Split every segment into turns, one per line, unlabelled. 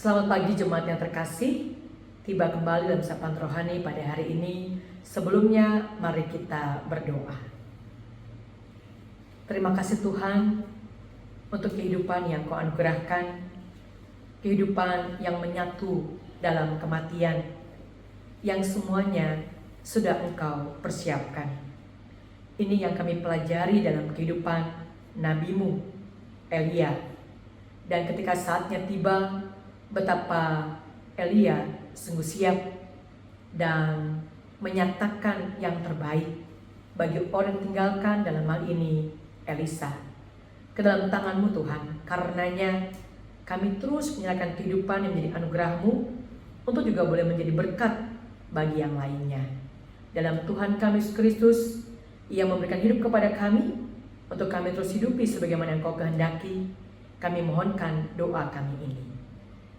Selamat pagi jemaat yang terkasih, tiba kembali dalam sapaan rohani pada hari ini. Sebelumnya mari kita berdoa. Terima kasih Tuhan untuk kehidupan yang Kau anugerahkan, kehidupan yang menyatu dalam kematian, yang semuanya sudah Engkau persiapkan. Ini yang kami pelajari dalam kehidupan Nabi-Mu, Elia. Dan ketika saatnya tiba, betapa Elia sungguh siap dan menyatakan yang terbaik bagi orang yang tinggalkan, dalam hal ini Elisa, ke dalam tangan-Mu Tuhan. Karenanya kami terus menyerahkan kehidupan yang menjadi anugerah-Mu untuk juga boleh menjadi berkat bagi yang lainnya. Dalam Tuhan kami Yesus Kristus, Ia memberikan hidup kepada kami untuk kami terus hidupi sebagaimana yang Kau kehendaki. Kami mohonkan doa kami ini.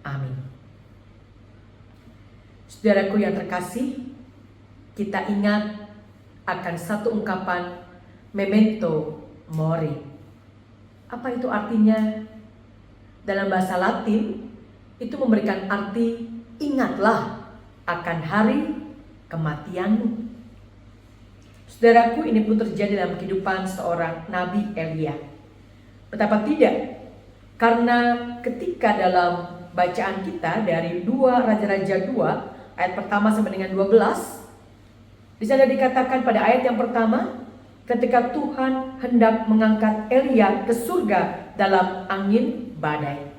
Amin. Saudaraku yang terkasih, kita ingat akan satu ungkapan memento mori. Apa itu artinya? Dalam bahasa Latin itu memberikan arti ingatlah akan hari kematianmu. Saudaraku, ini pun terjadi dalam kehidupan seorang Nabi Elia. Betapa tidak? Karena ketika dalam bacaan kita dari 2 Raja-Raja 2 ayat pertama sampai dengan 12, di sana dikatakan pada ayat yang pertama, ketika Tuhan hendak mengangkat Elia ke surga dalam angin badai.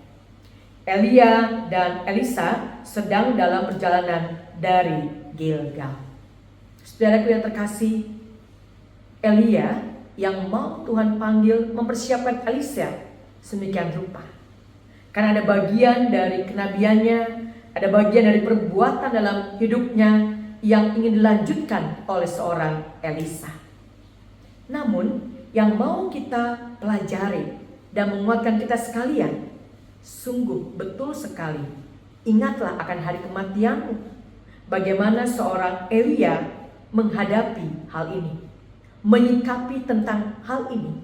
Elia dan Elisa sedang dalam perjalanan dari Gilgal. Saudaraku yang terkasih, Elia yang mau Tuhan panggil mempersiapkan Elisa sedemikian rupa. Karena ada bagian dari kenabiannya, ada bagian dari perbuatan dalam hidupnya yang ingin dilanjutkan oleh seorang Elisa. Namun yang mau kita pelajari dan menguatkan kita sekalian, sungguh betul sekali, ingatlah akan hari kematianmu. Bagaimana seorang Elia menghadapi hal ini, menyikapi tentang hal ini.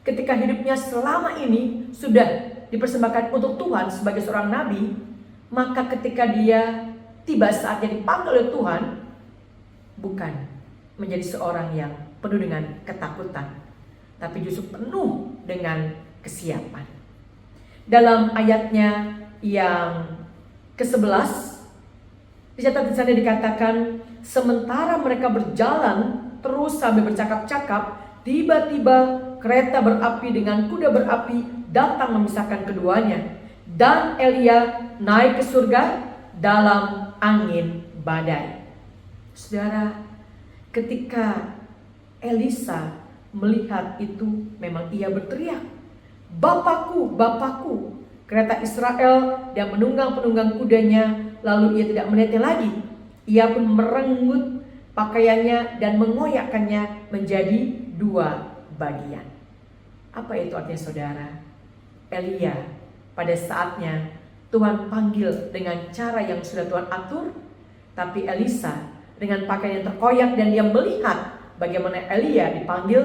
Ketika hidupnya selama ini sudah dipersembahkan untuk Tuhan sebagai seorang nabi, maka ketika dia tiba saatnya dipanggil oleh Tuhan, bukan menjadi seorang yang penuh dengan ketakutan, tapi justru penuh dengan kesiapan. Dalam ayatnya yang ke-11 dicatat di sana dikatakan, sementara mereka berjalan terus sambil bercakap-cakap, tiba-tiba kereta berapi dengan kuda berapi datang memisahkan keduanya, dan Elia naik ke surga dalam angin badai. Saudara, ketika Elisa melihat itu, memang ia berteriak, "Bapakku, Bapakku!" Kereta Israel dan penunggang-penunggang kudanya. Lalu ia tidak melihatnya lagi. Ia pun merenggut pakaiannya dan mengoyakkannya menjadi 2 bagian. Apa itu artinya, saudara? Elia pada saatnya Tuhan panggil dengan cara yang sudah Tuhan atur, tapi Elisa dengan pakaian yang terkoyak dan dia melihat bagaimana Elia dipanggil,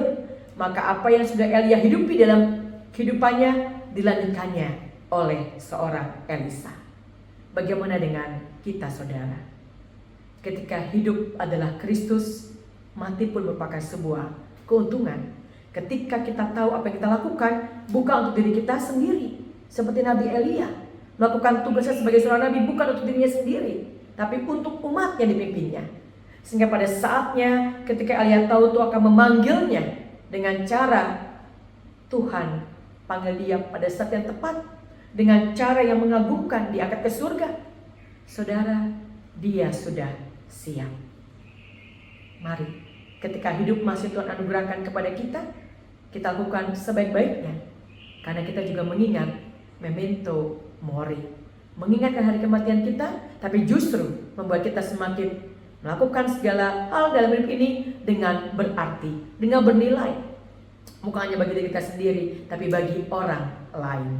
maka apa yang sudah Elia hidupi dalam kehidupannya dilanjutkannya oleh seorang Elisa. Bagaimana dengan kita, saudara? Ketika hidup adalah Kristus, mati pun merupakan sebuah keuntungan. Ketika kita tahu apa yang kita lakukan bukan untuk diri kita sendiri, seperti Nabi Elia melakukan tugasnya sebagai seorang nabi bukan untuk dirinya sendiri, tapi untuk umat yang dipimpinnya. Sehingga pada saatnya ketika Elia tahu Tuhan akan memanggilnya dengan cara Tuhan panggil dia pada saat yang tepat, dengan cara yang mengagumkan, diangkat ke surga, saudara, dia sudah siap. Mari, ketika hidup masih Tuhan anugerahkan kepada kita, kita lakukan sebaik-baiknya. Karena kita juga mengingat memento mori, mengingatkan hari kematian kita, tapi justru membuat kita semakin melakukan segala hal dalam hidup ini dengan berarti, dengan bernilai. Bukan hanya bagi diri kita sendiri, tapi bagi orang lain.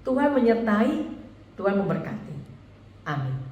Tuhan menyertai, Tuhan memberkati. Amin.